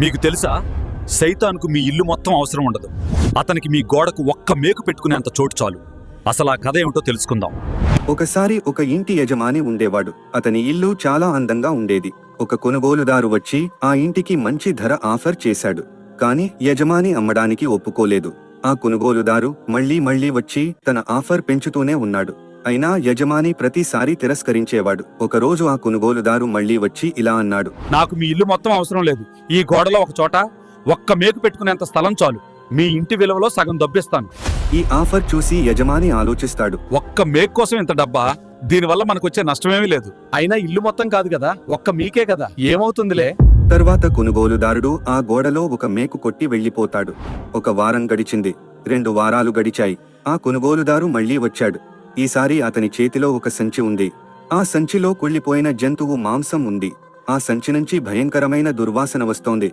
మీకు తెలుసా, సైతాన్కు మీ ఇల్లు మొత్తం అవసరం ఉండదు. అతనికి మీ గోడకు ఒక్క మేకు పెట్టుకునేంత చోటు చాలు. అసలు ఆ కథ ఏమిటో తెలుసుకుందాం. ఒకసారి ఒక ఇంటి యజమాని ఉండేవాడు. అతని ఇల్లు చాలా అందంగా ఉండేది. ఒక కొనుగోలుదారు వచ్చి ఆ ఇంటికి మంచి ధర ఆఫర్ చేశాడు. కాని యజమాని అమ్మడానికి ఒప్పుకోలేదు. ఆ కొనుగోలుదారు మళ్ళీ వచ్చి తన ఆఫర్ పెంచుతూనే ఉన్నాడు. అయినా యజమాని ప్రతిసారి తిరస్కరించేవాడు. ఒకరోజు ఆ కొనుగోలుదారు మళ్ళీ వచ్చి ఇలా అన్నాడు, నాకు మీ ఇల్లు మొత్తం అవసరం లేదు. ఈ గోడలో ఒక చోట ఒక్క మేకు పెట్టుకునేంత స్థలం చాలు. మీ ఇంటి విలువలో సగం దబ్బిస్తాను. ఈ ఆఫర్ చూసి యజమాని ఆలోచిస్తాడు. ఒక్క మేకు కోసం ఇంత డబ్బా? దీనివల్ల మనకొచ్చే నష్టమేమీ లేదు. అయినా ఇల్లు మొత్తం కాదు కదా, ఒక్క మీకే కదా, ఏమవుతుందిలే. తర్వాత కొనుగోలుదారుడు ఆ గోడలో ఒక మేకు కొట్టి వెళ్లిపోతాడు. ఒక వారం గడిచింది. 2 వారాలు గడిచాయి. ఆ కొనుగోలుదారు మళ్లీ వచ్చాడు. ఈసారి అతని చేతిలో ఒక సంచి ఉంది. ఆ సంచిలో కుళ్ళిపోయిన జంతువు మాంసం ఉంది. ఆ సంచి నుంచి భయంకరమైన దుర్వాసన వస్తోంది.